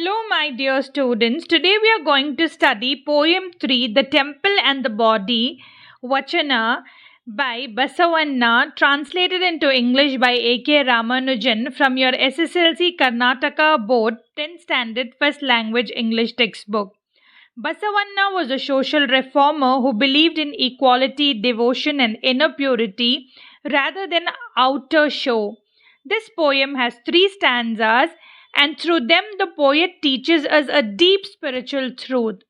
Hello, my dear students. Today we are going to study poem 3, The Temple and the Body, Vachana, by Basavanna, translated into English by A.K. Ramanujan from your SSLC Karnataka Board 10th Standard First Language English textbook. Basavanna was a social reformer who believed in equality, devotion, and inner purity rather than outer show. This poem has 3 stanzas, and through them, the poet teaches us a deep spiritual truth.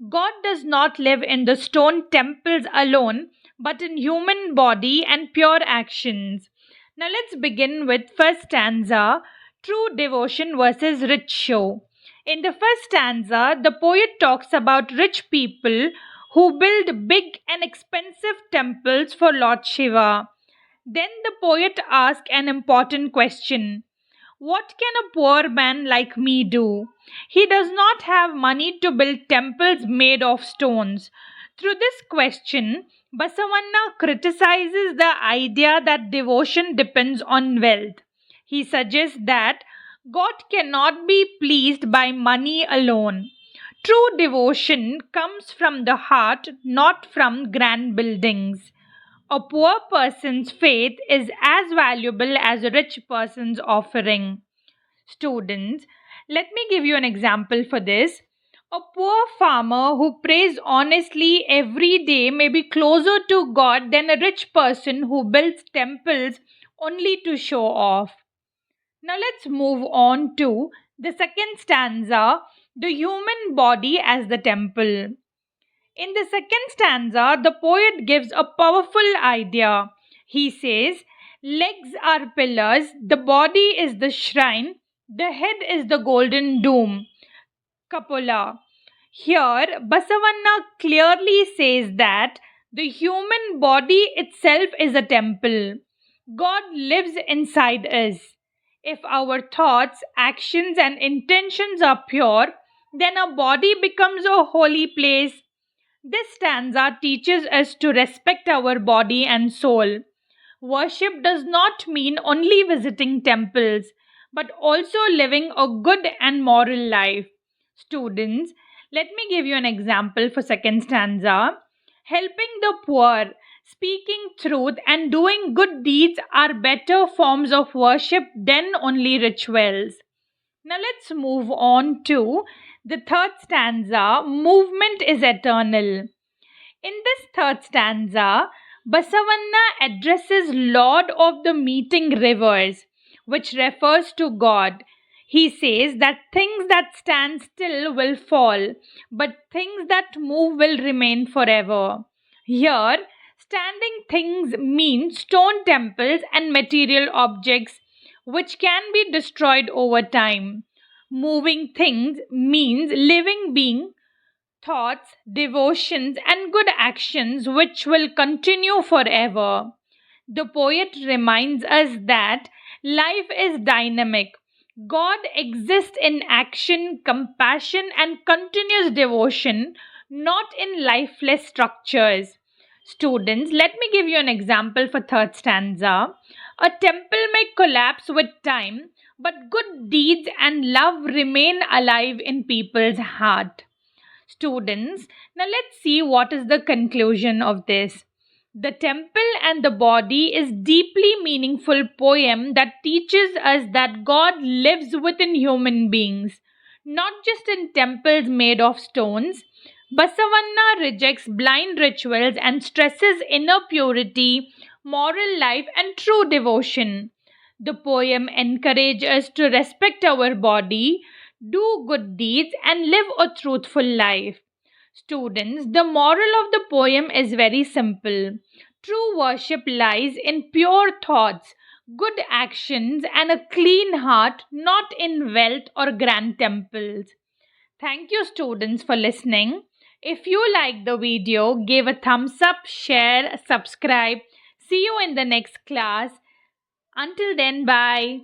God does not live in the stone temples alone, but in human body and pure actions. Now let's begin with first stanza, true devotion versus rich show. In the first stanza, the poet talks about rich people who build big and expensive temples for Lord Shiva. Then the poet asks an important question. What can a poor man like me do? He does not have money to build temples made of stones. Through this question, Basavanna criticizes the idea that devotion depends on wealth. He suggests that God cannot be pleased by money alone. True devotion comes from the heart, not from grand buildings. A poor person's faith is as valuable as a rich person's offering. Students, let me give you an example for this. A poor farmer who prays honestly every day may be closer to God than a rich person who builds temples only to show off. Now let's move on to the second stanza, the human body as the temple. In the second stanza, the poet gives a powerful idea. He says, legs are pillars, the body is the shrine, the head is the golden dome, cupola. Here, Basavanna clearly says that the human body itself is a temple. God lives inside us. If our thoughts, actions, and intentions are pure, then our body becomes a holy place. This stanza teaches us to respect our body and soul. Worship does not mean only visiting temples, but also living a good and moral life. Students, let me give you an example for second stanza. Helping the poor, speaking truth, and doing good deeds are better forms of worship than only rituals. Now let's move on to the third stanza, movement is eternal. In this third stanza, Basavanna addresses Lord of the meeting rivers, which refers to God. He says that things that stand still will fall, but things that move will remain forever. Here, standing things mean stone temples and material objects which can be destroyed over time. Moving things means living being, thoughts, devotions, and good actions which will continue forever. The poet reminds us that life is dynamic. God exists in action, compassion, and continuous devotion, not in lifeless structures. Students, let me give you an example for third stanza. A temple may collapse with time, but good deeds and love remain alive in people's heart. Students, now let's see what is the conclusion of this. The Temple and the Body is deeply meaningful poem that teaches us that God lives within human beings, not just in temples made of stones. Basavanna rejects blind rituals and stresses inner purity, moral life, and true devotion. The poem encourages us to respect our body, do good deeds, and live a truthful life. Students, the moral of the poem is very simple. True worship lies in pure thoughts, good actions, and a clean heart, not in wealth or grand temples. Thank you, students, for listening. If you like the video, give a thumbs up, share, subscribe. See you in the next class. Until then, bye.